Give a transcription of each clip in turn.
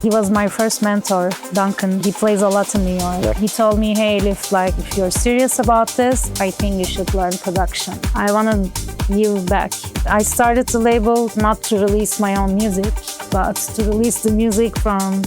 He was my first mentor, Duncan. He plays a lot in New York. Yeah. He told me, hey, if you're serious about this, I think you should learn production. I want to give back. I started the label not to release my own music, but to release the music from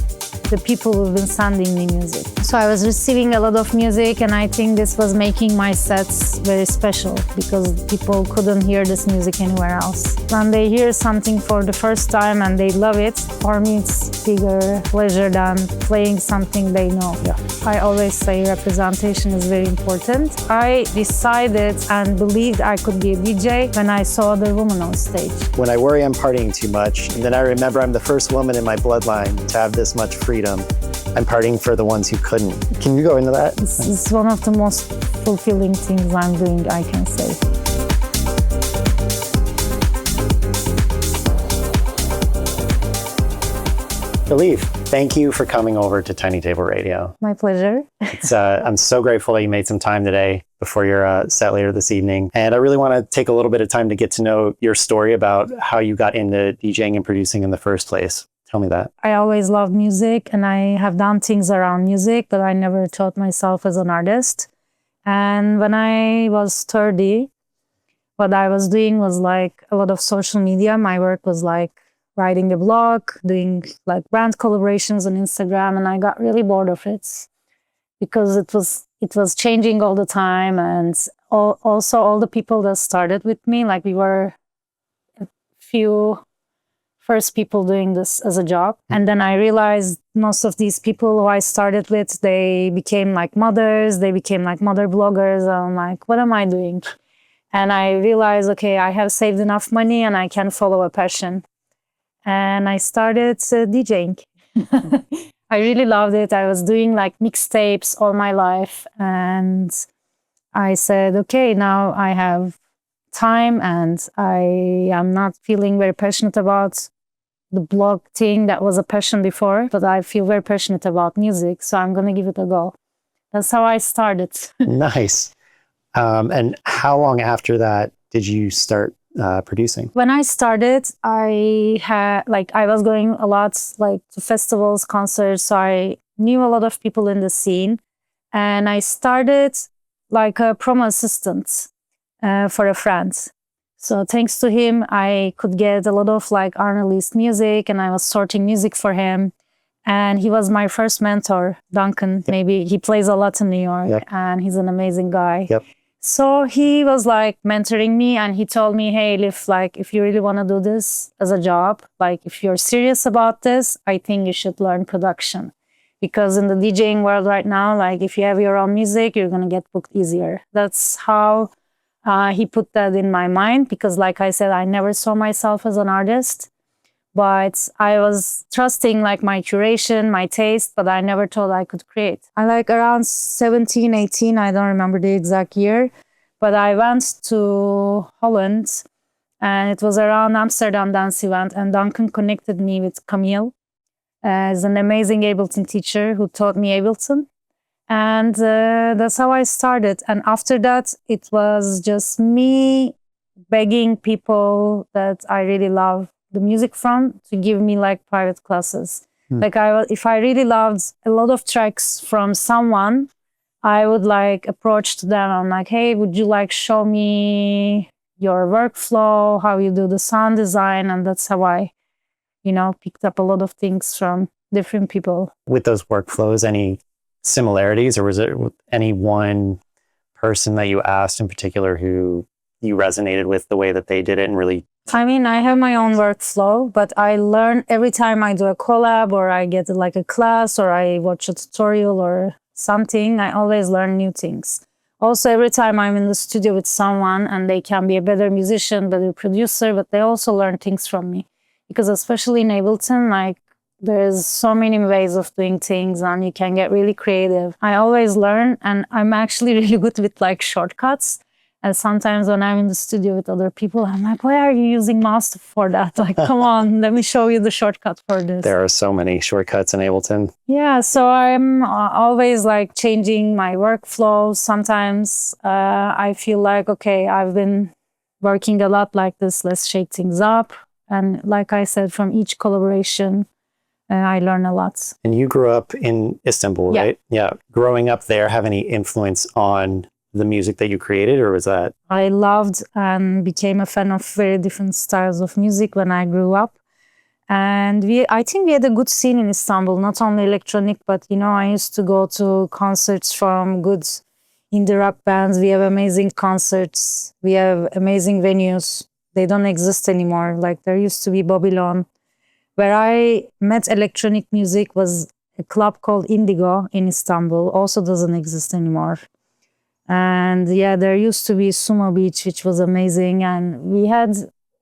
the people who've been sending me music. So I was receiving a lot of music, and I think this was making my sets very special because people couldn't hear this music anywhere else. When they hear something for the first time and they love it, for me it's bigger pleasure than playing something they know. Yeah. I always say representation is very important. I decided and believed I could be a DJ when I saw other women on stage. When I worry I'm partying too much, and then I remember I'm the first woman in my bloodline to have this much freedom, I'm partying for the ones who couldn't. Can you go into that? This is one of the most fulfilling things I'm doing, I can say. ELIF, thank you for coming over to Tiny Table Radio. My pleasure. I'm so grateful that you made some time today before your set later this evening. And I really want to take a little bit of time to get to know your story about how you got into DJing and producing in the first place. Tell me that. I always loved music, and I have done things around music, but I never thought myself as an artist. And when I was 30, what I was doing was like a lot of social media. My work was like writing a blog, doing like brand collaborations on Instagram, and I got really bored of it because it was changing all the time. And also all the people that started with me, like we were a few first people doing this as a job. And then I realized most of these people who I started with, they became like mothers, they became like mother bloggers. I'm like, what am I doing? And I realized, okay, I have saved enough money and I can follow a passion. And I started DJing. I really loved it. I was doing like mixtapes all my life. And I said, okay, now I have time and I am not feeling very passionate about the blog thing that was a passion before, but I feel very passionate about music, so I'm going to give it a go. That's how I started. Nice. And how long after that did you start producing? When I started, I was going a lot like to festivals, concerts, so I knew a lot of people in the scene, and I started like a promo assistant for a friend. So thanks to him, I could get a lot of like unreleased music, and I was sorting music for him. And he was my first mentor, Duncan. Yep. Maybe he plays a lot in New York. Yep. And he's an amazing guy. Yep. So he was like mentoring me, and he told me, hey, if you really want to do this as a job, like if you're serious about this, I think you should learn production. Because in the DJing world right now, like if you have your own music, you're going to get booked easier. That's how he put that in my mind, because like I said, I never saw myself as an artist, but I was trusting like my curation, my taste, but I never thought I could create. I like around 17, 18, I don't remember the exact year, but I went to Holland, and it was around Amsterdam dance event, and Duncan connected me with Camille as an amazing Ableton teacher who taught me Ableton. And that's how I started. And after that, it was just me begging people that I really love the music from to give me like private classes. Like if I really loved a lot of tracks from someone, I would like approach to them. I'm like, hey, would you like show me your workflow, how you do the sound design? And that's how I, picked up a lot of things from different people. With those workflows, any similarities, or was it any one person that you asked in particular who you resonated with the way that they did it and really? I mean, I have my own workflow, but I learn every time I do a collab or I get like a class or I watch a tutorial or something, I always learn new things. Also, every time I'm in the studio with someone and they can be a better musician, better producer, but they also learn things from me. Because especially in Ableton, like there's so many ways of doing things and you can get really creative. I always learn, and I'm actually really good with like shortcuts. And sometimes when I'm in the studio with other people, I'm like, why are you using mouse for that? Like, come on, let me show you the shortcut for this. There are so many shortcuts in Ableton. Yeah, so I'm always like changing my workflow. Sometimes I feel like, okay, I've been working a lot like this, let's shake things up. And like I said, from each collaboration, I learn a lot. And you grew up in Istanbul, Yeah. right? Yeah. Growing up there, have any influence on the music that you created, or was that? I loved and became a fan of very different styles of music when I grew up. And I think we had a good scene in Istanbul, not only electronic, but I used to go to concerts from good indie rock bands. We have amazing concerts. We have amazing venues. They don't exist anymore. Like there used to be Babylon. Where I met electronic music was a club called Indigo in Istanbul. Also doesn't exist anymore. And yeah, there used to be Sumo Beach, which was amazing. And we had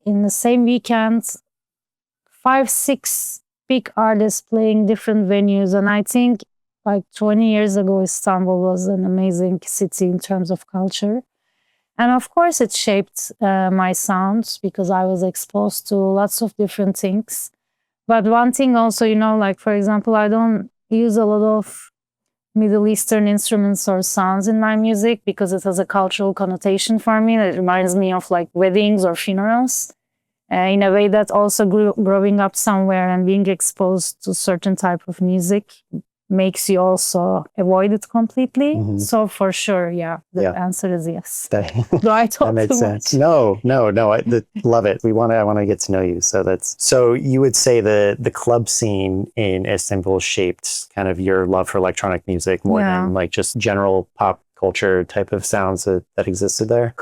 in the same weekend 5, 6 big artists playing different venues. And I think like 20 years ago, Istanbul was an amazing city in terms of culture. And of course, it shaped my sounds because I was exposed to lots of different things. But one thing also, like for example, I don't use a lot of Middle Eastern instruments or sounds in my music because it has a cultural connotation for me. It reminds me of like weddings or funerals. In a way that also growing up somewhere and being exposed to certain type of music makes you also avoid it completely. Mhm. So for sure, the Yeah. answer is yes. That, Do I talk that makes too sense. much? No. Love it. I want to get to know you. So you would say the club scene in Istanbul shaped kind of your love for electronic music more Yeah. than like just general pop culture type of sounds that existed there.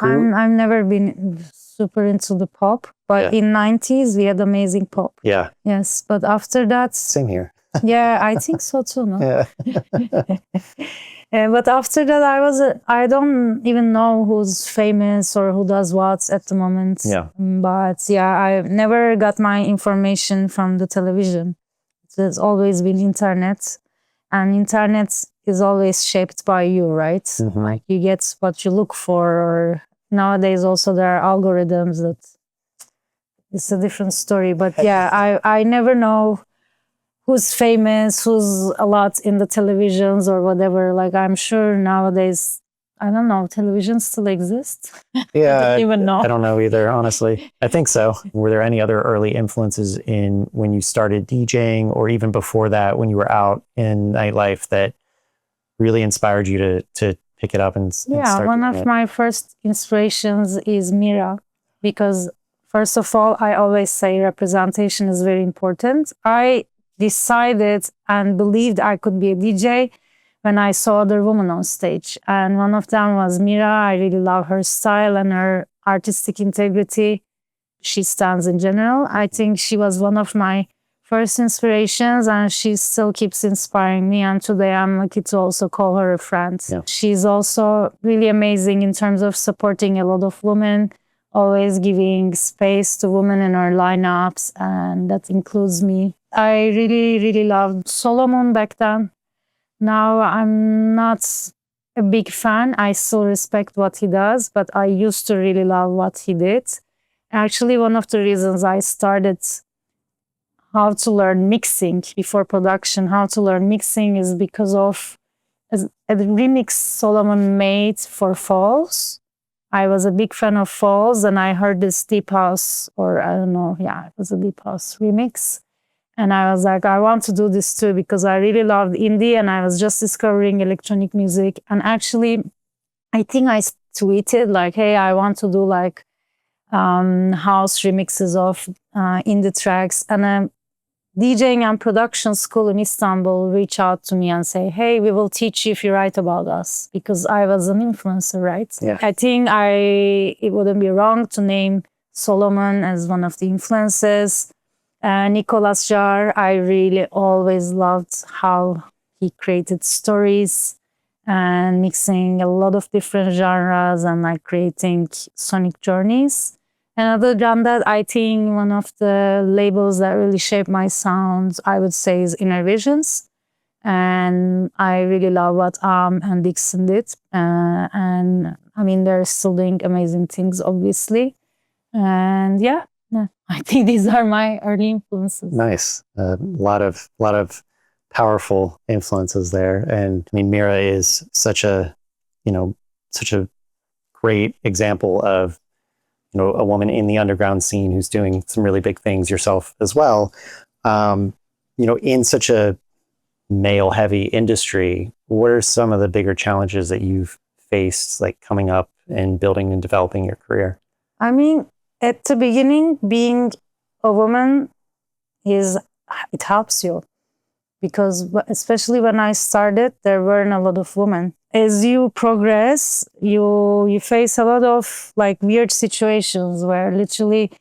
I've never been super into the pop, but Yeah. in 90s we had amazing pop. Yeah. Yes, but after that, Same here. yeah, I think so too. No, Yeah. but after that, I don't even know who's famous or who does what at the moment. Yeah. But yeah, I never got my information from the television. There's always been internet, and internet is always shaped by you, right? Mhm. Like you get what you look for, or nowadays also there are algorithms that it's a different story. But yeah, I never know who's famous, who's a lot in the televisions or whatever. Like I'm sure nowadays, I don't know, television still exists. Yeah. I don't even know. I don't know either, honestly. I think so. Were there any other early influences in when you started DJing or even before that when you were out in nightlife that really inspired you to pick it up and Yeah, start one doing of it? my first inspirations is Mira, because first of all, I always say representation is very important. I decided and believed I could be a DJ when I saw other women on stage. And one of them was Mira. I really love her style and her artistic integrity she stands in general. I think she was one of my first inspirations and she still keeps inspiring me. And today I'm lucky to also call her a friend. Yeah. She's also really amazing in terms of supporting a lot of women, always giving space to women in her lineups. And that includes me. I really, really loved Solomon back then. Now I'm not a big fan. I still respect what he does, but I used to really love what he did. Actually, one of the reasons I started how to learn mixing before production, how to learn mixing is because of a remix Solomon made for Falls. I was a big fan of Falls and I heard this Deep House, or I don't know, yeah, it was a Deep House remix. And I was like, I want to do this too because I really loved indie and I was just discovering electronic music. And actually, I think I tweeted like, hey, I want to do like house remixes of indie tracks. And a DJing and production school in Istanbul reached out to me and say, hey, we will teach you if you write about us, because I was an influencer, right? Yeah. I think it wouldn't be wrong to name Solomon as one of the influences. Nicolas Jarre, I really always loved how he created stories and mixing a lot of different genres and like creating sonic journeys. And other than that, I think one of the labels that really shaped my sound, I would say, is Inner Visions. And I really love what and Dixon did. And I mean, they're still doing amazing things, obviously. And yeah, I think these are my early influences. Nice. A lot of powerful influences there. And I mean, Mira is such a great example of, a woman in the underground scene who's doing some really big things yourself as well. in such a male heavy industry, what are some of the bigger challenges that you've faced, like coming up and building and developing your career? I mean, at the beginning, being a woman it helps you, because especially when I started, there weren't a lot of women. As you progress, you face a lot of like weird situations where literally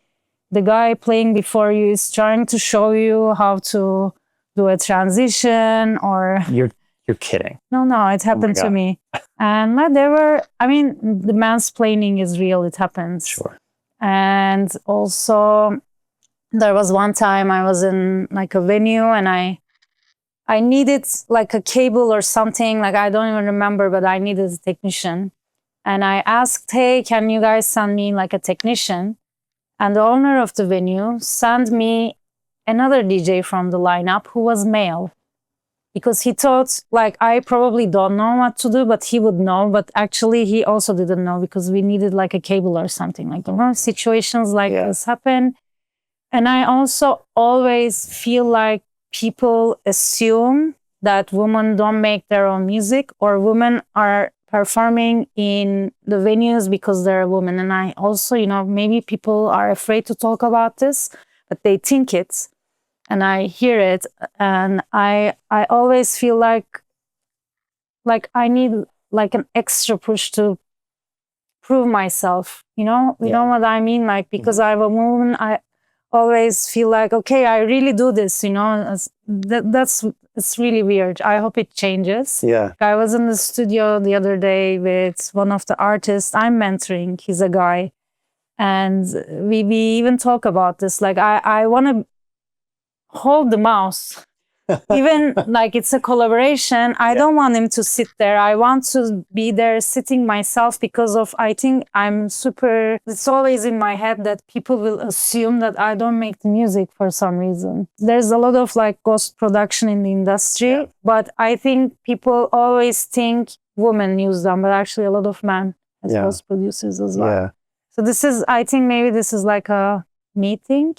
the guy playing before you is trying to show you how to do a transition, or You're kidding. no, it happened to me. And the mansplaining is real, it happens. Sure. And also there was one time I was in like a venue and I needed like a cable or something, like I don't even remember, but I needed a technician. And I asked, hey, can you guys send me like a technician? And the owner of the venue sent me another DJ from the lineup who was male, because he thought like I probably don't know what to do, but he would know. But actually he also didn't know, because we needed like a cable or something. Like, situations like this happen. And I also always feel like people assume that women don't make their own music, or women are performing in the venues because they're a woman. And I also, maybe people are afraid to talk about this, but they think it. And I hear it, and I always feel like I need like an extra push to prove myself. You know what I mean? Like, because I'm a woman, I always feel like, okay, I really do this. It's really weird. I hope it changes. Yeah. I was in the studio the other day with one of the artists I'm mentoring. He's a guy, and we even talk about this. Like, I want to hold the mouse, even like it's a collaboration. I don't want him to sit there. I want to be there sitting myself, because I think it's always in my head that people will assume that I don't make the music for some reason. There's a lot of like ghost production in the industry, but I think people always think women use them, but actually a lot of men as ghost producers as well. So I think maybe this is like a me thing.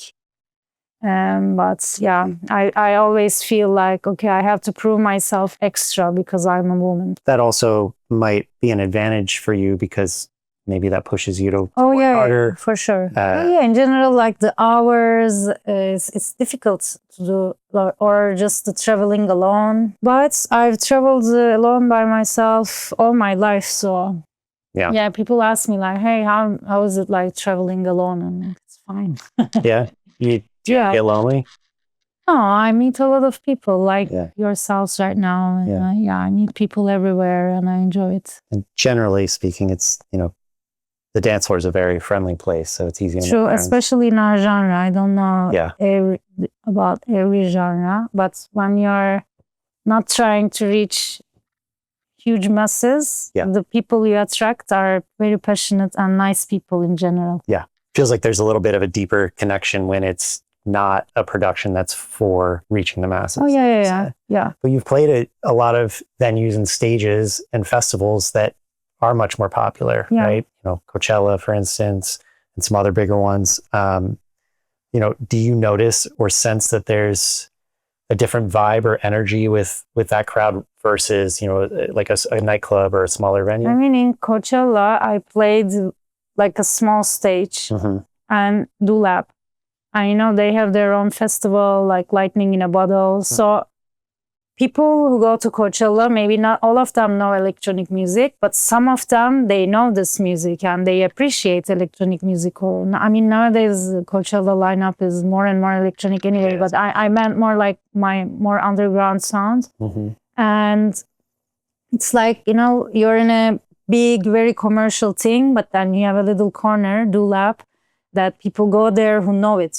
But I always feel like, okay, I have to prove myself extra because I'm a woman. That also might be an advantage for you, because maybe that pushes you to work harder. For sure. In general, like the hours, it's difficult to do, or just the traveling alone. But I've traveled alone by myself all my life, so people ask me like, hey, how is it like traveling alone? And it's fine. Do you get lonely? No, I meet a lot of people like yourselves right now. And, I meet people everywhere, and I enjoy it. And generally speaking, it's, the dance floor is a very friendly place, so it's easy to True, especially in our genre. I don't know about every genre, but when you're not trying to reach huge masses, the people you attract are very passionate and nice people in general. Yeah. Feels like there's a little bit of a deeper connection when it's not a production that's for reaching the masses. Oh, yeah. But you've played at a lot of venues and stages and festivals that are much more popular, right? Coachella, for instance, and some other bigger ones. Do you notice or sense that there's a different vibe or energy with that crowd versus, like a nightclub or a smaller venue? I mean, in Coachella, I played like a small stage and Dulap. I know they have their own festival, like Lightning in a Bottle. So people who go to Coachella, maybe not all of them know electronic music, but some of them, they know this music and they appreciate electronic music. Nowadays, Coachella lineup is more and more electronic anyway, but I meant more like my more underground sound. And it's like, you're in a big, very commercial thing, but then you have a little corner, Dulap, that people go there who know it,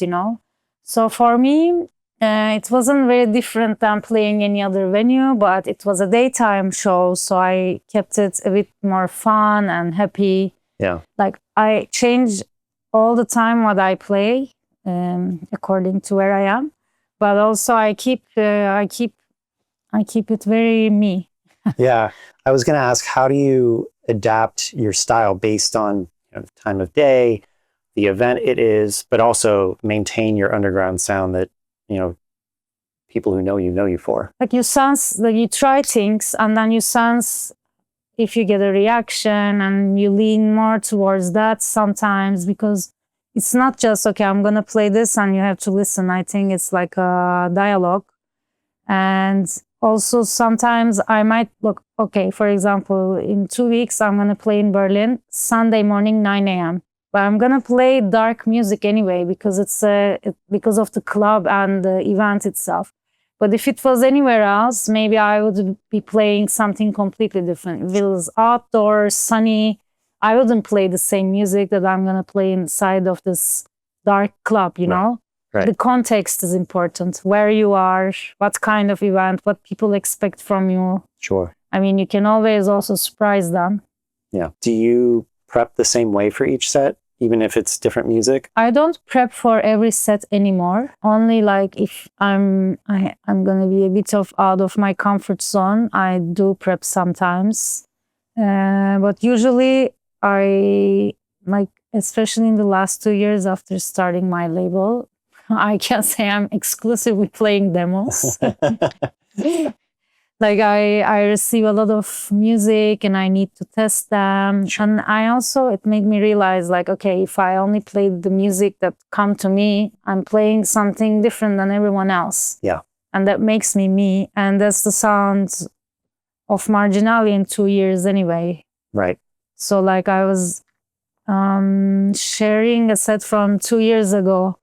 So for me, it wasn't very different than playing any other venue, but it was a daytime show, so I kept it a bit more fun and happy. Yeah. Like, I change all the time what I play, according to where I am, but also I keep it very me. Yeah. I was going to ask, how do you adapt your style based on the time of day, the event it is, but also maintain your underground sound that, people who know you for? Like you sense, like you try things and then you sense if you get a reaction, and you lean more towards that sometimes, because it's not just, okay, I'm going to play this and you have to listen. I think it's like a dialogue. And also sometimes I might look, okay, for example, in 2 weeks, I'm going to play in Berlin, Sunday morning, 9 a.m. But I'm going to play dark music anyway, because because of the club and the event itself. But if it was anywhere else, maybe I would be playing something completely different. If it was outdoors, sunny, I wouldn't play the same music that I'm going to play inside of this dark club, you know? Right. The context is important. Where you are, what kind of event, what people expect from you. Sure. I mean, you can always also surprise them. Yeah. Do you prep the same way for each set, even if it's different music? I don't prep for every set anymore. Only like if I'm going to be a bit out of my comfort zone, I do prep sometimes. But usually I, like, especially in the last 2 years after starting my label, I can say I'm exclusively playing demos. Like I receive a lot of music and I need to test them. Sure. And it made me realize, like, okay, if I only play the music that come to me, I'm playing something different than everyone else. Yeah. And that makes me me. And that's the sound of Marginalia in 2 years anyway. Right. So like I was sharing a set from 2 years ago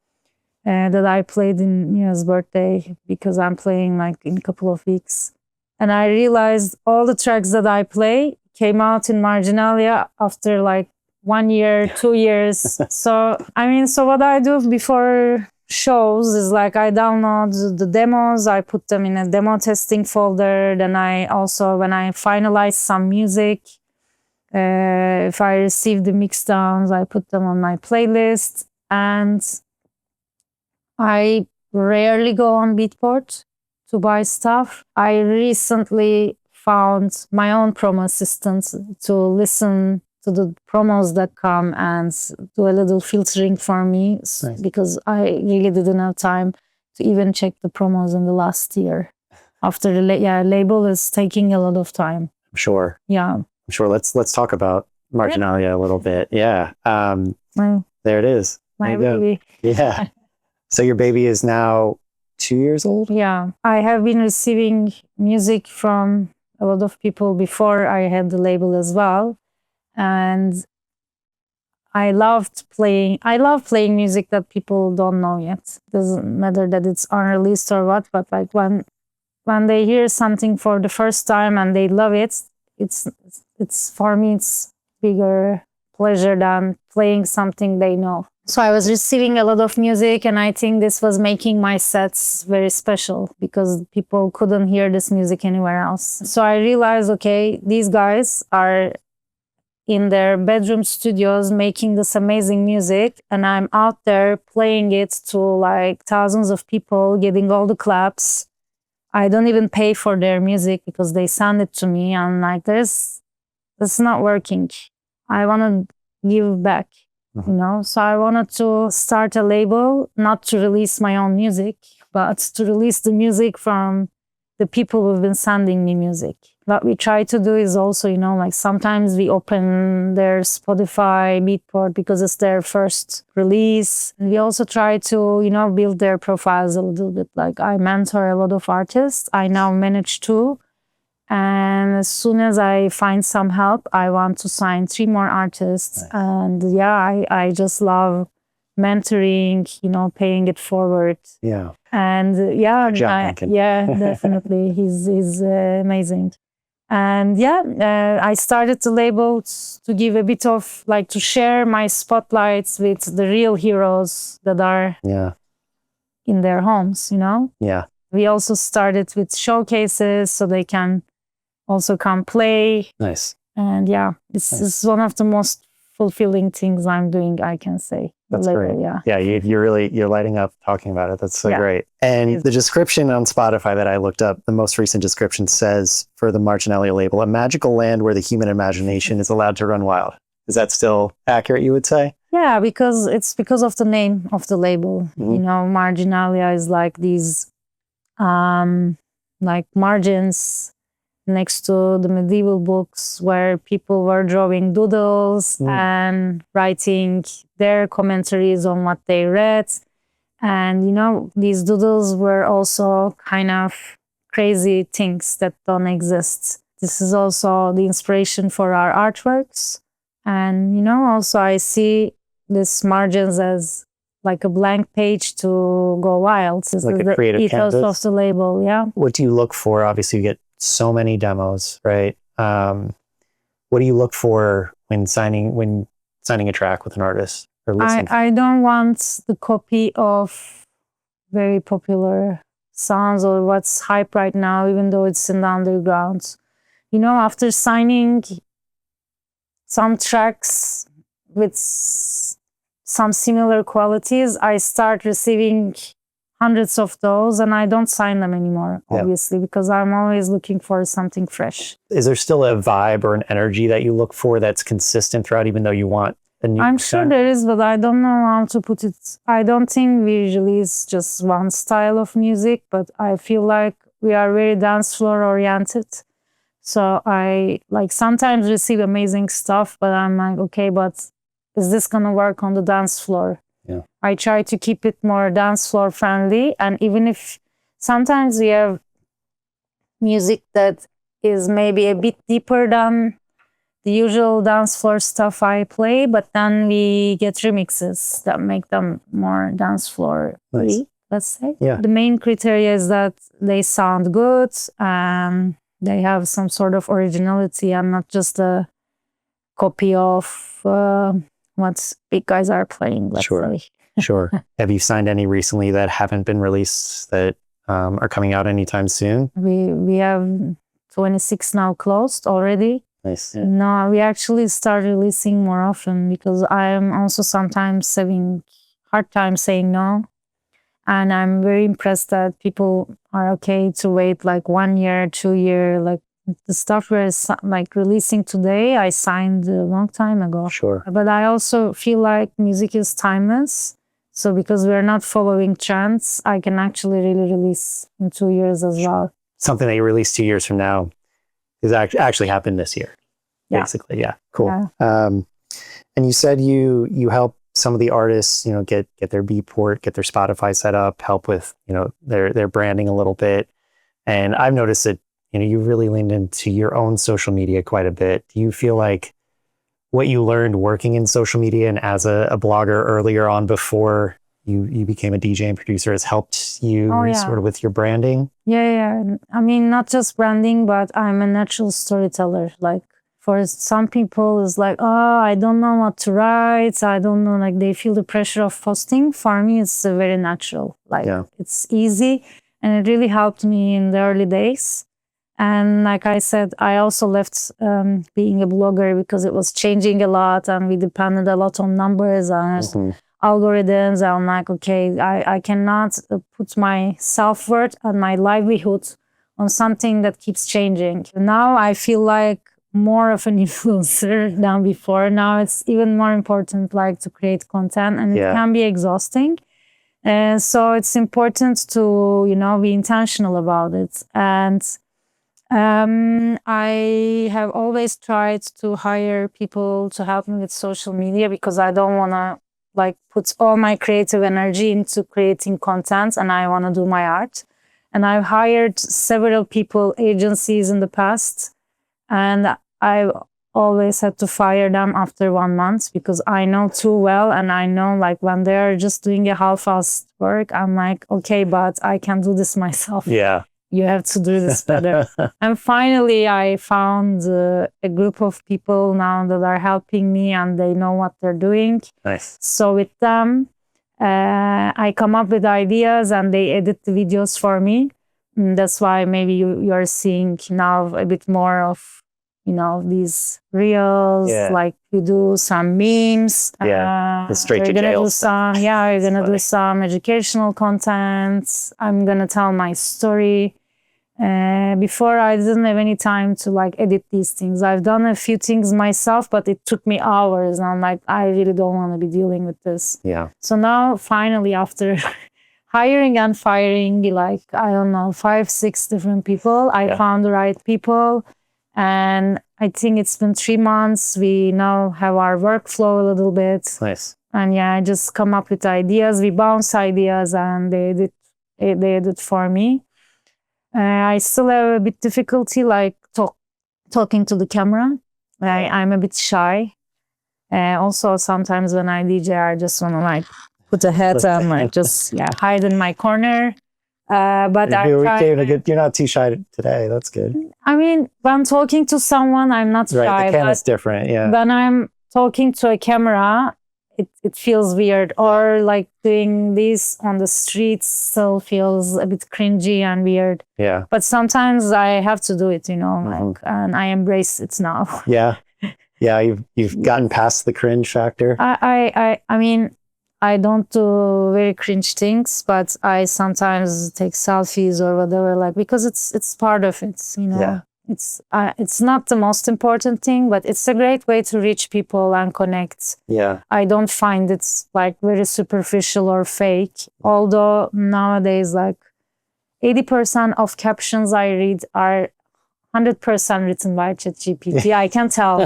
that I played in Mia's birthday, because I'm playing like in a couple of weeks. And I realized all the tracks that I play came out in Marginalia after like 1 year, 2 years. So what I do before shows is like I download the demos, I put them in a demo testing folder. Then I also, when I finalize some music, if I receive the mix downs, I put them on my playlist. And I rarely go on Beatport to buy stuff. I recently found my own promo assistant to listen to the promos that come and do a little filtering for me. Nice. Because I really didn't have time to even check the promos in the last year. After the label is taking a lot of time. I'm sure. Yeah. I'm sure. Let's talk about Marginalia a little bit. Yeah. There it is. My baby. Yeah. So your baby is now 2 years old? Yeah. I have been receiving music from a lot of people before I had the label as well. And I love playing music that people don't know yet. Doesn't matter that it's unreleased or what, but like when they hear something for the first time and they love it, it's for me, it's bigger pleasure than playing something they know. So I was receiving a lot of music, and I think this was making my sets very special because people couldn't hear this music anywhere else. So I realized, okay, these guys are in their bedroom studios making this amazing music, and I'm out there playing it to like thousands of people, getting all the claps. I don't even pay for their music because they send it to me. I'm like, that's not working. I want to give back. You know, so I wanted to start a label, not to release my own music, but to release the music from the people who've been sending me music. What we try to do is also, you know, like sometimes we open their Spotify, Beatport, because it's their first release. And we also try to, you know, build their profiles a little bit. Like I mentor a lot of artists. I now manage 2. And as soon as I find some help, I want to sign 3 more artists. Nice. And yeah, I just love mentoring, you know, paying it forward. Yeah. And yeah, definitely. He's amazing. And yeah, I started the label to give a bit of, like, to share my spotlights with the real heroes that are in their homes, you know? Yeah. We also started with showcases so they can also come play. Nice. And yeah, this is one of the most fulfilling things I'm doing, I can say. That's great. Yeah, you're lighting up talking about it. That's so great. And the description on Spotify that I looked up, the most recent description says for the Marginalia label, a magical land where the human imagination is allowed to run wild. Is that still accurate, you would say? Yeah, because it's because of the name of the label. You know, Marginalia is like these like margins next to the medieval books where people were drawing doodles and writing their commentaries on what they read. And, these doodles were also kind of crazy things that don't exist. This is also the inspiration for our artworks. And, also I see this margins as like a blank page to go wild. This like is a creative the ethos canvas of the label, yeah. What do you look for? Obviously, you get so many demos, right? What do you look for when signing a track with an artist or listening? I don't want the copy of very popular songs or what's hype right now, even though it's in the underground. After signing some tracks with some similar qualities, I start receiving hundreds of those and I don't sign them anymore, obviously, because I'm always looking for something fresh. Is there still a vibe or an energy that you look for that's consistent throughout, even though you want a new I'm sure there is, but I don't know how to put it. I don't think we release just one style of music, but I feel like we are very dance floor oriented. So I sometimes receive amazing stuff, but I'm like, okay, but is this going to work on the dance floor? Yeah. I try to keep it more dance floor friendly. And even if sometimes we have music that is maybe a bit deeper than the usual dance floor stuff I play, but then we get remixes that make them more dance floor free, let's say. Yeah. The main criteria is that they sound good and they have some sort of originality and not just a copy of what big guys are playing, let's say. Sure. Have you signed any recently that haven't been released that are coming out anytime soon? We have 26 now closed already. Nice. Yeah. No, we actually start releasing more often because I am also sometimes having hard time saying no. And I'm very impressed that people are okay to wait like 1 year, 2 year, like the stuff we're like releasing today, I signed a long time ago. Sure. But I also feel like music is timeless. So because we're not following trends, I can actually really release in 2 years as well. Something that you release 2 years from now is actually happened this year. Basically. Yeah. Cool. Yeah. And you said you help some of the artists, get their Beatport, get their Spotify set up, help with, their branding a little bit. And I've noticed that, you really leaned into your own social media quite a bit. Do you feel like what you learned working in social media and as a blogger earlier on before you became a DJ and producer has helped you sort of with your branding? Yeah. I mean, not just branding, but I'm a natural storyteller. Like for some people it's like, oh, I don't know what to write. I don't know, like they feel the pressure of posting. For me, it's very natural. Like it's easy. And it really helped me in the early days. And like I said, I also left being a blogger because it was changing a lot and we depended a lot on numbers and algorithms. I'm like, okay, I cannot put my self-worth and my livelihood on something that keeps changing. Now I feel like more of an influencer than before. Now it's even more important like to create content and it can be exhausting. And so it's important to, be intentional about it. And I have always tried to hire people to help me with social media because I don't want to like put all my creative energy into creating content and I want to do my art. And I've hired several people, agencies in the past, and I've always had to fire them after 1 month because I know too well. And I know like when they're just doing a half-assed work, I'm like, okay, but I can do this myself. Yeah. You have to do this better. And finally, I found a group of people now that are helping me and they know what they're doing. Nice. So with them, I come up with ideas and they edit the videos for me. And that's why maybe you're seeing now a bit more of, these reels, like we do some memes. The straight to jail stuff. We're going to do some educational content. I'm going to tell my story. Before I didn't have any time to like edit these things. I've done a few things myself, but it took me hours. And I'm like, I really don't want to be dealing with this. Yeah. So now finally, after hiring and firing like, I don't know, 5-6 different people. I found the right people. And I think it's been 3 months. We now have our workflow a little bit. Nice. And I just come up with ideas. We bounce ideas and they did it for me. I still have a bit difficulty like talking to the camera. I'm a bit shy. Also, sometimes when I DJ, I just want to like put a hat on, like just hide in my corner. But you're not too shy today. That's good. I mean, when talking to someone, I'm not shy. Right, the camera's different. Yeah. When I'm talking to a camera, it feels weird. Or like doing this on the streets still feels a bit cringy and weird. Yeah. But sometimes I have to do it, like, and I embrace it now. Yeah. Yeah, you've gotten past the cringe factor. I mean, I don't do very cringe things, but I sometimes take selfies or whatever, like, because it's part of it, Yeah. It's not the most important thing, but it's a great way to reach people and connect. Yeah. I don't find it's like very superficial or fake. Although nowadays, like 80% of captions I read are 100% written by ChatGPT. I can tell.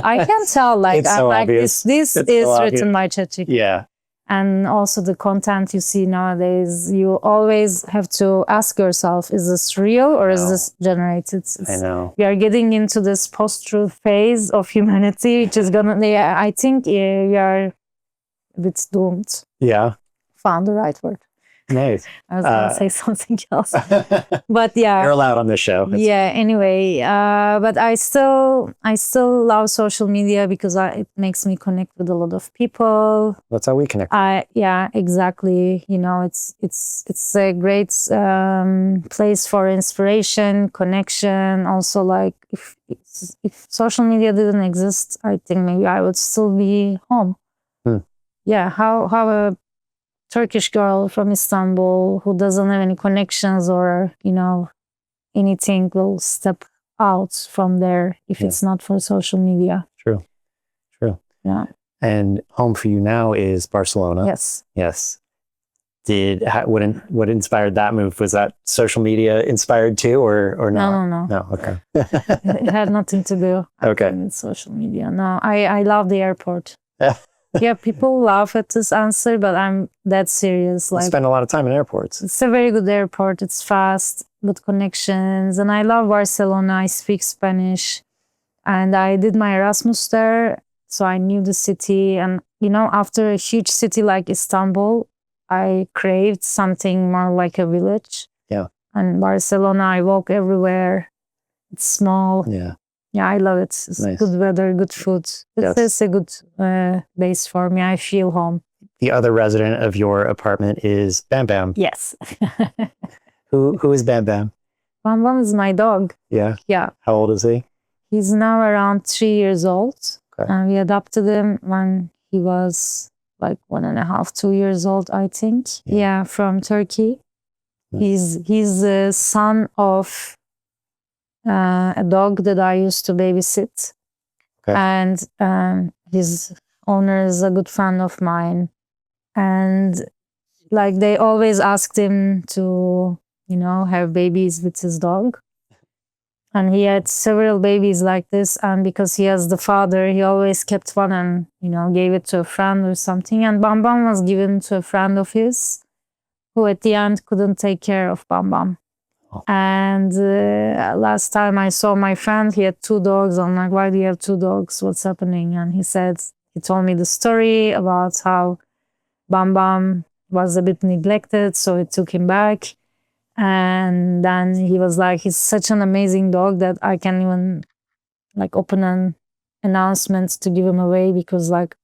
Like, It's so obvious. This It's is so written by ChatGPT. Yeah. And also the content you see nowadays, you always have to ask yourself, is this real or is this generated? I know. We are getting into this post-truth phase of humanity, which is I think we are a bit doomed. Yeah. Found the right word. Nice. I was going to say something else. But yeah. You're allowed on this show. Anyway, but I still love social media because it makes me connect with a lot of people. That's how we connect. Yeah, exactly. It's a great place for inspiration, connection. Also, like if social media didn't exist, I think maybe I would still be home. Yeah, how a Turkish girl from Istanbul who doesn't have any connections or, anything will step out from there if it's not for social media. True. Yeah. And home for you now is Barcelona. Yes. What inspired that move? Was that social media inspired too or not? No. No, okay. It had nothing to do with social media. No, I love the airport. Yeah, people laugh at this answer, but I'm that serious. I spend a lot of time in airports. It's a very good airport. It's fast, good connections. And I love Barcelona. I speak Spanish. And I did my Erasmus there. So I knew the city. And, after a huge city like Istanbul, I craved something more like a village. Yeah. And Barcelona, I walk everywhere. It's small. Yeah. Yeah, I love it. It's nice. Good weather, good food. It's a good base for me. I feel home. The other resident of your apartment is Bam Bam. Yes. Who is Bam Bam? Bam Bam is my dog. Yeah? Yeah. How old is he? He's now around 3 years old. Okay. And we adopted him when he was like 1.5, 2 years old, I think. Yeah, from Turkey. Nice. He's the son of a dog that I used to babysit. Okay. And his owner is a good friend of mine. And like they always asked him to, have babies with his dog. And he had several babies like this. And because he has the father, he always kept one and, gave it to a friend or something. And Bam Bam was given to a friend of his who at the end couldn't take care of Bam Bam. Oh. And last time I saw my friend, he had 2 dogs. I'm like, why do you have 2 dogs? What's happening? And he told me the story about how Bam Bam was a bit neglected, so he took him back. And then he was like, he's such an amazing dog that I can't even like open an announcement to give him away because like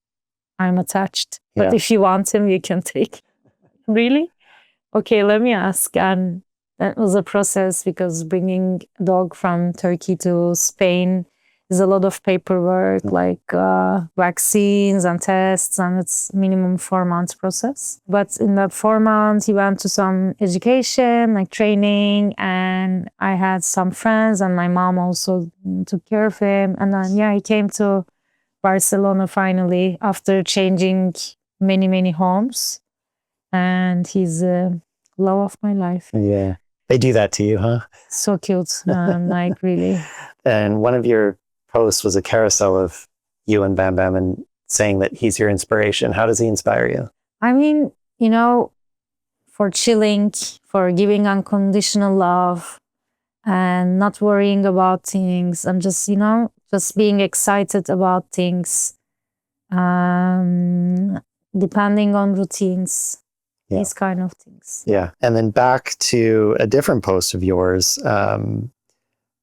I'm attached. Yeah. But if you want him, you can take him. Really? Okay, let me ask. And that was a process because bringing a dog from Turkey to Spain is a lot of paperwork, like vaccines and tests, and it's minimum 4 months process. But in that 4 months, he went to some education, like training, and I had some friends, and my mom also took care of him. And then, he came to Barcelona finally after changing many, many homes. And he's love of my life. Yeah. They do that to you, huh? So cute, like really. And one of your posts was a carousel of you and Bam Bam and saying that he's your inspiration. How does he inspire you? I mean, you know, for chilling, for giving unconditional love and not worrying about things and just, you know, just being excited about things, depending on routines, these kind of things. Yeah. And then back to a different post of yours.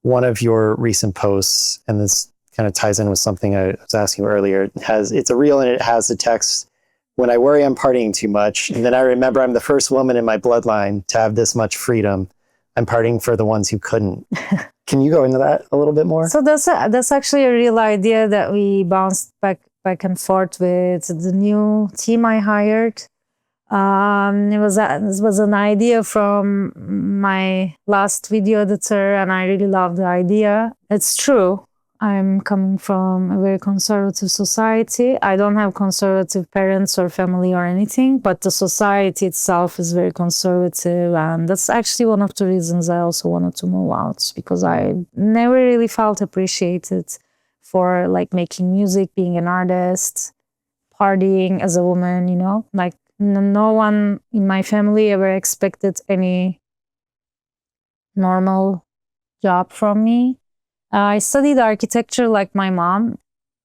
One of your recent posts, and this kind of ties in with something I was asking you earlier, it's a reel and it has the text, "When I worry I'm partying too much. And then I remember I'm the first woman in my bloodline to have this much freedom. I'm partying for the ones who couldn't." Can you go into that a little bit more? So that's actually a real idea that we bounced back and forth with the new team I hired. This was an idea from my last video editor, and I really love the idea. It's true. I'm coming from a very conservative society. I don't have conservative parents or family or anything, but the society itself is very conservative. And that's actually one of the reasons I also wanted to move out, because I never really felt appreciated for like making music, being an artist, partying as a woman, you know, like no one in my family ever expected any normal job from me. I studied architecture like my mom,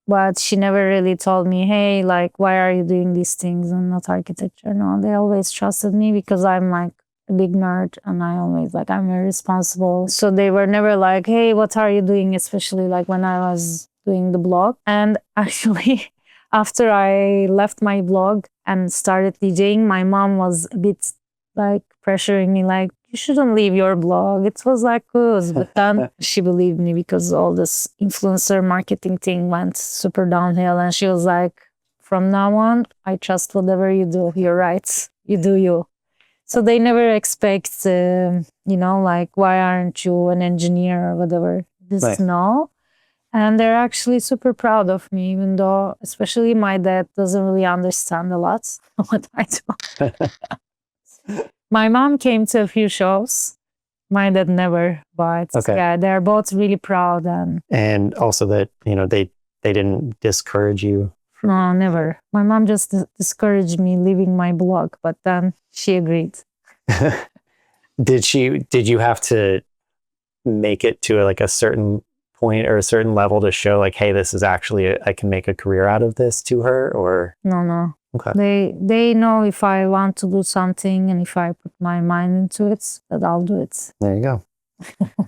but she never really told me, hey, like, why are you doing these things and not architecture? No, they always trusted me because I'm like a big nerd and I'm very responsible. So they were never like, hey, what are you doing? Especially like when I was doing the blog. And actually, after I left my blog and started DJing, my mom was a bit like pressuring me, like, you shouldn't leave your blog. It was like good. But then she believed me because all this influencer marketing thing went super downhill. And she was like, from now on, I trust whatever you do. You're right. You do you. So they never expect, you know, like, why aren't you an engineer or whatever? This no. And they're actually super proud of me, even though, especially my dad doesn't really understand a lot what I do. My mom came to a few shows. My dad never, but yeah, they're both really proud. And also that, you know, they didn't discourage you. No, never. My mom just discouraged me leaving my blog, but then she agreed. Did you have to make it to like a certain point or a certain level to show like, hey, this is actually, I can make a career out of this to her, or? No. Okay. They know if I want to do something and if I put my mind into it, that I'll do it. There you go.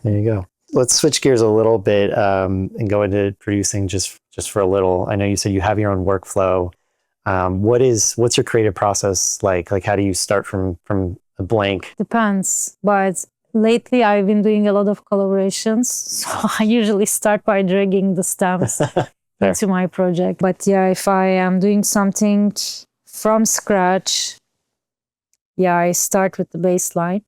There you go. Let's switch gears a little bit and go into producing just for a little. I know you said you have your own workflow. What's your creative process like? Like, how do you start from a blank? Depends, but lately I've been doing a lot of collaborations. So I usually start by dragging the stems into my project. But yeah, if I am doing something from scratch, yeah, I start with the bass line.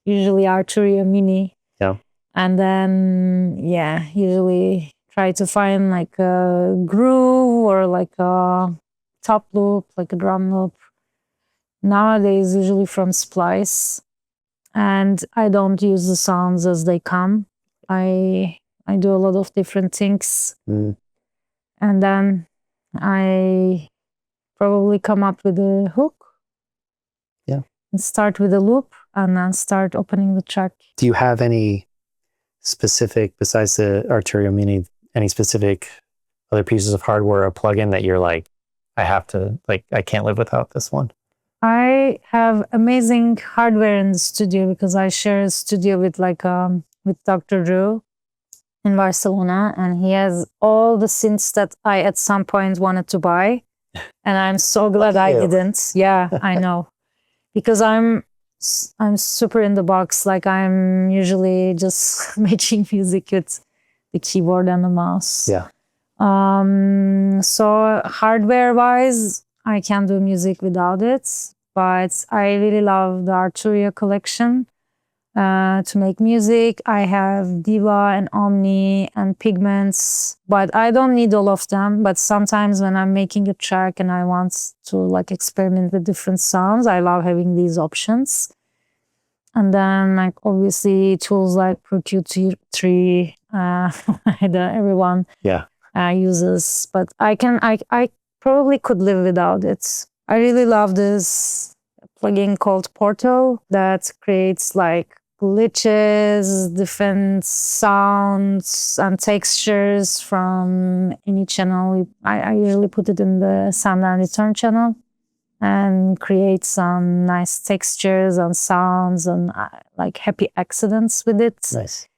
Usually Arturia Mini. Yeah. And then, yeah, usually try to find like a groove or like a top loop, like a drum loop. Nowadays, usually from Splice. And I don't use the sounds as they come. I do a lot of different things. And then I probably come up with a hook. Yeah. And start with a loop and then start opening the track. Do you have any specific, besides the Arturia Mini, any specific other pieces of hardware or plugin that you're like, I have to, like, I can't live without this one? I have amazing hardware in the studio because I share a studio with with Dr. Drew in Barcelona, and he has all the synths that I at some point wanted to buy, and I'm so glad I didn't. Yeah, I know, because I'm super in the box. Like, I'm usually just making music with the keyboard and the mouse. Yeah. So hardware wise, I can't do music without it, but I really love the Arturia collection. to make music. I have Diva and Omni and Pigments, but I don't need all of them. But sometimes when I'm making a track and I want to like experiment with different sounds, I love having these options. And then like obviously tools like Pro Q3, that everyone uses, but I probably could live without it. I really love this plugin called Porto that creates like glitches, different sounds and textures from any channel. I usually put it in the sound and return channel and create some nice textures and sounds and like happy accidents with it. Nice.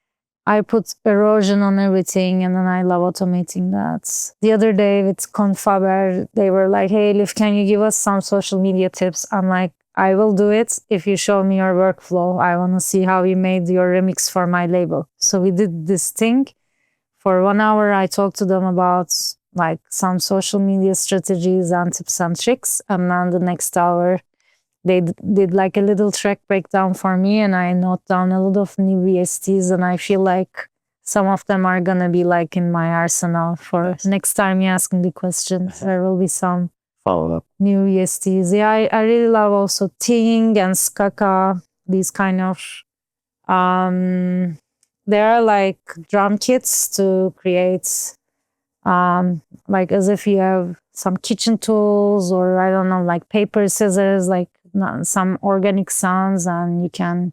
I put erosion on everything and then I love automating that. The other day with Confaber, they were like, hey, Elif, can you give us some social media tips? I'm like, I will do it if you show me your workflow. I want to see how you made your remix for my label. So we did this thing. For 1 hour, I talked to them about like some social media strategies and tips and tricks. And then the next hour, they did like a little track breakdown for me and I note down a lot of new VSTs and I feel like some of them are going to be like in my arsenal for next time you ask me the question. There will be some follow-up new VSTs. Yeah, I really love also Ting and Skaka, these kind of there are like drum kits to create like as if you have some kitchen tools or I don't know, like paper, scissors, like some organic sounds and you can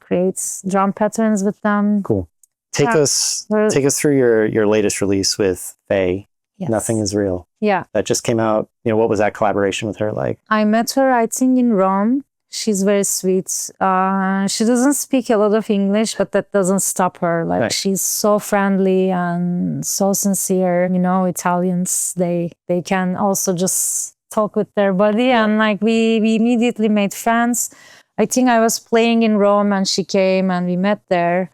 create drum patterns with them. Cool. Take us through your latest release with Faye. Yes. Nothing is real. Yeah. That just came out. You know, what was that collaboration with her like? I met her, I think, in Rome. She's very sweet. She doesn't speak a lot of English, but that doesn't stop her. Like Right. She's so friendly and so sincere. You know, Italians, they can also just talk with their body. And like we immediately made friends. I think I was playing in Rome and she came and we met there.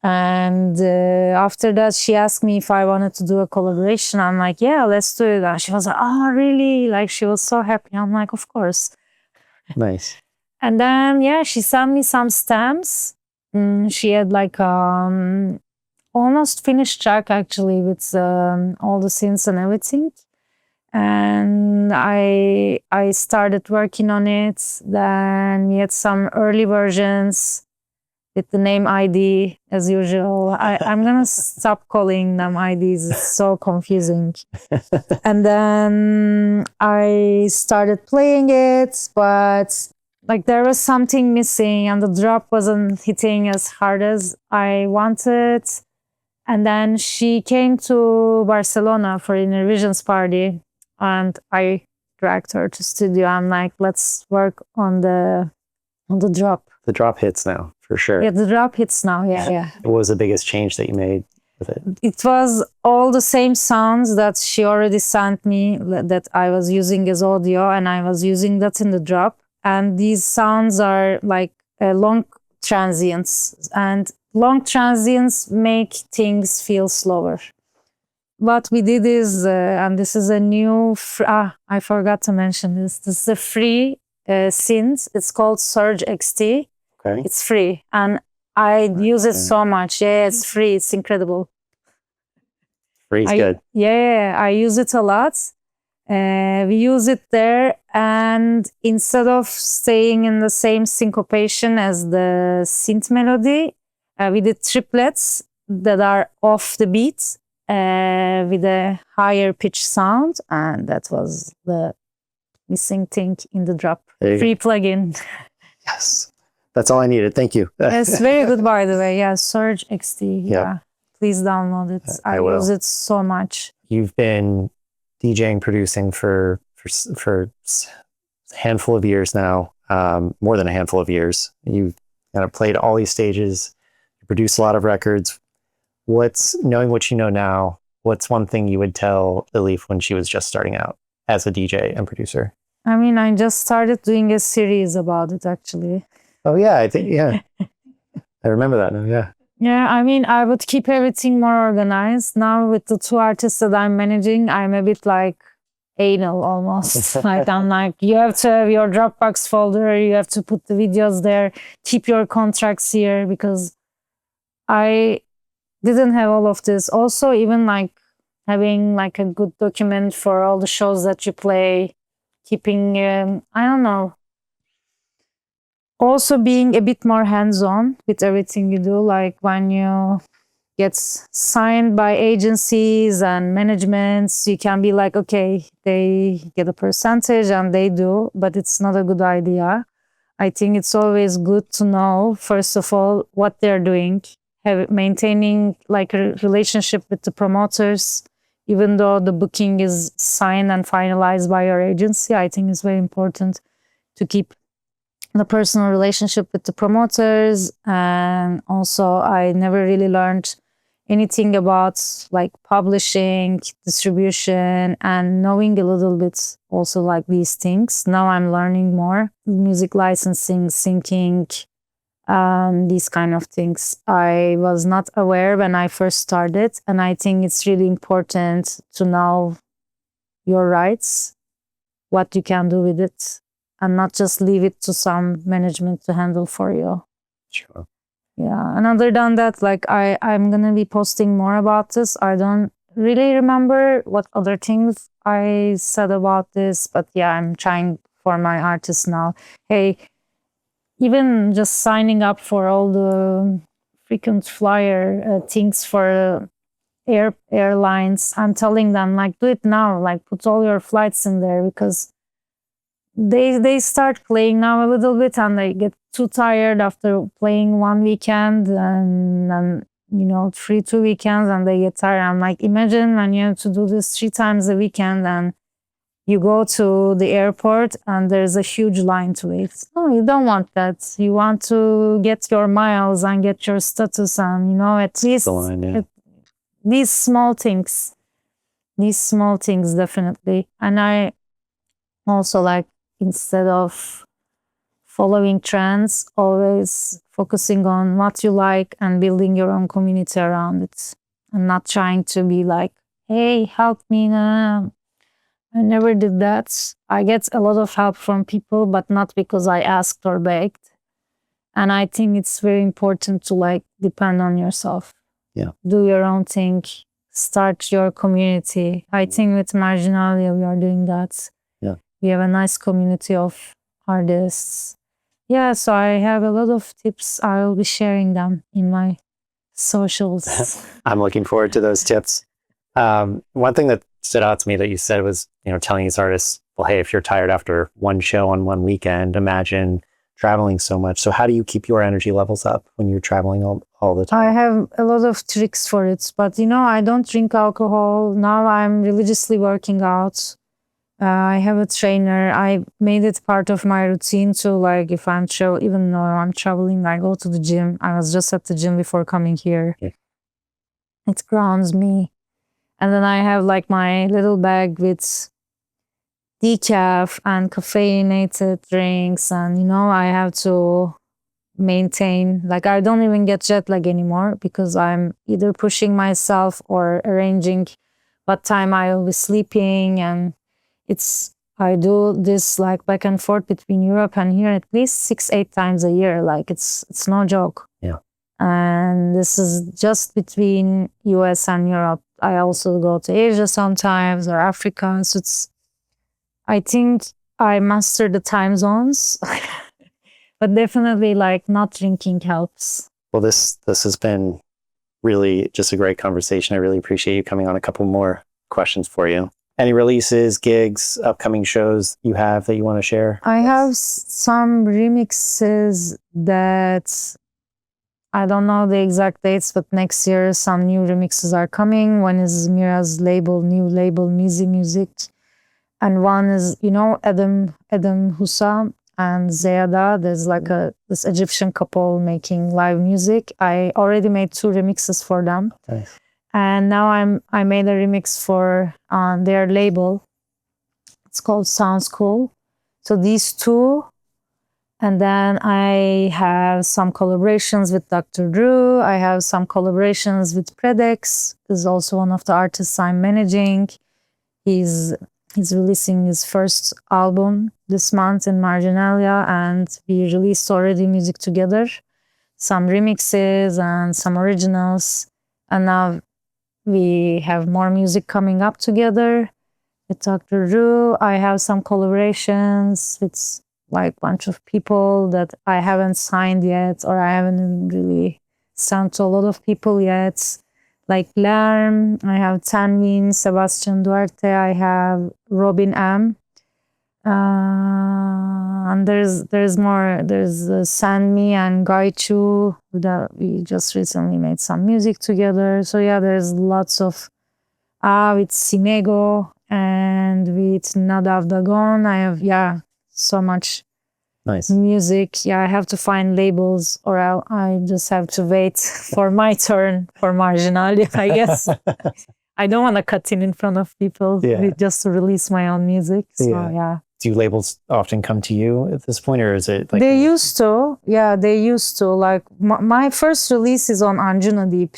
And after that, she asked me if I wanted to do a collaboration. I'm like, yeah, let's do it. And she was like, oh, really? Like she was so happy. I'm like, of course. Nice. And then, yeah, she sent me some stamps. She had like almost finished track actually with all the synths and everything. And I started working on it. Then we had some early versions with the name ID as usual. I'm going to stop calling them IDs. It's so confusing. And then I started playing it, but like there was something missing and the drop wasn't hitting as hard as I wanted. And then she came to Barcelona for an revisions party and I dragged her to studio. I'm like, let's work on the drop. The drop hits now, for sure. Yeah, the drop hits now. Yeah. What was the biggest change that you made with it? It was all the same sounds that she already sent me that I was using as audio and I was using that in the drop. And these sounds are like long transients and long transients make things feel slower. What we did is, and this is a new, I forgot to mention this. This is a free synth. It's called Surge XT. Okay. It's free. And I use it so much. Yeah, it's free. It's incredible. Free is good. Yeah, I use it a lot. We use it there. And instead of staying in the same syncopation as the synth melody, we did triplets that are off the beat with a higher pitch sound. And that was the missing thing in the drop. Free plugin. Yes. That's all I needed. Thank you. It's very good, by the way. Yeah, Surge XT. Yeah. Please download it. I use it so much. You've been DJing, producing for a handful of years now, more than a handful of years. You've kind of played all these stages. You produce a lot of records. Knowing what you know now, what's one thing you would tell ELIF when she was just starting out as a DJ and producer? I mean, I just started doing a series about it, actually. Oh, yeah, I think, yeah. I remember that now, yeah. Yeah, I mean, I would keep everything more organized. Now with the 2 artists that I'm managing, I'm a bit like anal almost. Like I'm like, you have to have your Dropbox folder, you have to put the videos there, keep your contracts here, because I didn't have all of this. Also, even like having like a good document for all the shows that you play, keeping, I don't know, also being a bit more hands-on with everything you do. Like when you get signed by agencies and managements, you can be like, okay, they get a percentage and they do, but it's not a good idea. I think it's always good to know, first of all, what they're doing, maintaining like a relationship with the promoters, even though the booking is signed and finalized by your agency. I think it's very important to keep the personal relationship with the promoters. And also, I never really learned anything about like publishing, distribution, and knowing a little bit also like these things. Now I'm learning more: music licensing, syncing, these kind of things. I was not aware when I first started, and I think it's really important to know your rights, what you can do with it, and not just leave it to some management to handle for you. Sure. Yeah. And other than that, like I'm gonna be posting more about this. I don't really remember what other things I said about this, but yeah, I'm trying for my artists now. Hey, even just signing up for all the frequent flyer things for airlines, I'm telling them like, do it now, like put all your flights in there, because they start playing now a little bit and they get too tired after playing one weekend and you know 2 weekends, and they get tired. I'm like, imagine when you have to do this 3 times a weekend and you go to the airport and there's a huge line to wait. No, you don't want that. You want to get your miles and get your status, and you know, at least The line, yeah. these small things definitely. And I also like, instead of following trends, always focusing on what you like and building your own community around it, and not trying to be like, hey, help me. No, I never did that. I get a lot of help from people, but not because I asked or begged. And I think it's very important to like depend on yourself. Yeah. Do your own thing. Start your community. I think with Marginalia, we are doing that. Yeah. We have a nice community of artists. Yeah, so I have a lot of tips. I'll be sharing them in my socials. I'm looking forward to those tips. One thing that stood out to me that you said was, you know, telling these artists, well, hey, if you're tired after one show on one weekend, imagine traveling so much. So how do you keep your energy levels up when you're traveling all the time? I have a lot of tricks for it, but you know, I don't drink alcohol. Now I'm religiously working out. I have a trainer. I made it part of my routine to like, if I'm even though I'm traveling, I go to the gym. I was just at the gym before coming here. Yeah. It grounds me. And then I have like my little bag with decaf and caffeinated drinks. And, you know, I have to maintain, like, I don't even get jet lag anymore because I'm either pushing myself or arranging what time I will be sleeping. And I do this like back and forth between Europe and here at least 6-8 times a year. Like it's no joke. Yeah. And this is just between US and Europe. I also go to Asia sometimes, or Africa. So I think I mastered the time zones, but definitely like not drinking helps. Well, this has been really just a great conversation. I really appreciate you coming on. A couple more questions for you. Any releases, gigs, upcoming shows you have that you want to share? I have some remixes that I don't know the exact dates, but next year some new remixes are coming. One is Mira's new label, Mizi Music. And one is, you know, Adam Husa and Zeyada. There's like this Egyptian couple making live music. I already made 2 remixes for them. Nice. And now I made a remix for their label. It's called Sounds Cool. So these 2, and then I have some collaborations with Dr. Drew. I have some collaborations with Predex. He's also one of the artists I'm managing. He's He's releasing his first album this month in Marginalia, and we released already music together, some remixes and some originals. And now we have more music coming up together with Dr. Ru. I have some collaborations with like a bunch of people that I haven't signed yet, or I haven't even really sent to a lot of people yet. Like Lerm, I have Tanvin, Sebastian Duarte, I have Robin M. And there's more. There's Sanmi and Gaichu that we just recently made some music together. So yeah, there's lots of with Sinego and with Nadav Dagon. I have so much Nice. music. Yeah, I have to find labels, or I just have to wait for my turn for Marginalia, I guess. I don't want to cut in front of people just to release my own music. So yeah. Do labels often come to you at this point, or is it like they used to? Yeah, they used to. Like my first release is on Anjuna Deep.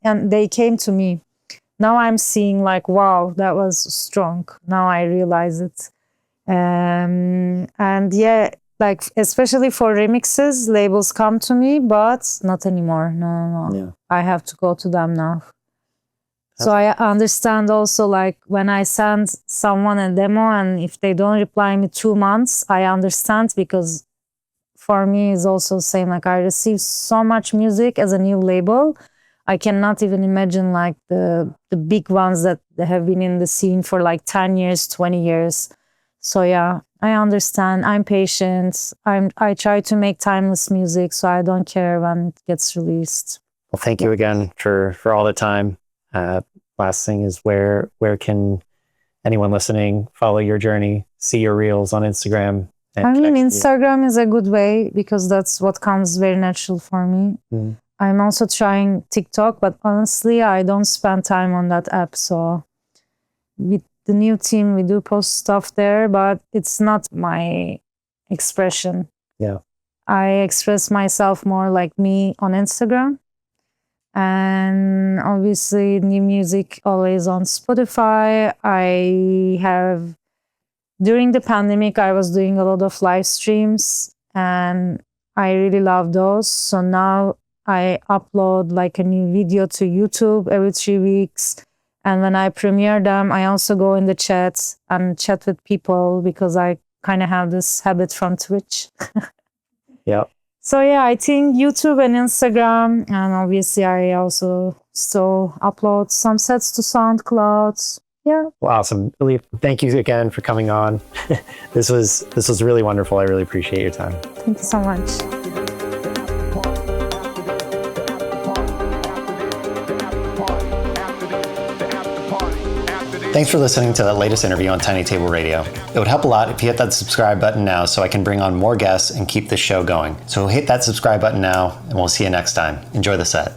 And they came to me. Now I'm seeing like, wow, that was strong. Now I realize it. And yeah, like especially for remixes, labels come to me, but not anymore. No. Yeah. I have to go to them now. So I understand also, like when I send someone a demo and if they don't reply me 2 months, I understand, because for me it's also the same. Like I receive so much music as a new label. I cannot even imagine like the big ones that have been in the scene for like 10 years, 20 years. So yeah, I understand. I'm patient. I try to make timeless music, so I don't care when it gets released. Well, thank you again for all the time. Last thing is where can anyone listening follow your journey, see your reels on Instagram? I mean, Instagram is a good way because that's what comes very natural for me. Mm. I'm also trying TikTok, but honestly, I don't spend time on that app. So with the new team, we do post stuff there, but it's not my expression. Yeah. I express myself more like me on Instagram. And obviously new music always on Spotify. During the pandemic, I was doing a lot of live streams and I really love those. So now I upload like a new video to YouTube every 3 weeks. And when I premiere them, I also go in the chat and chat with people because I kind of have this habit from Twitch. Yeah. So yeah, I think YouTube and Instagram, and obviously I also still upload some sets to SoundCloud. Yeah. Well, awesome. ELIF, thank you again for coming on. This was really wonderful. I really appreciate your time. Thank you so much. Thanks for listening to that latest interview on Tiny Table Radio. It would help a lot if you hit that subscribe button now so I can bring on more guests and keep this show going. So hit that subscribe button now and we'll see you next time. Enjoy the set.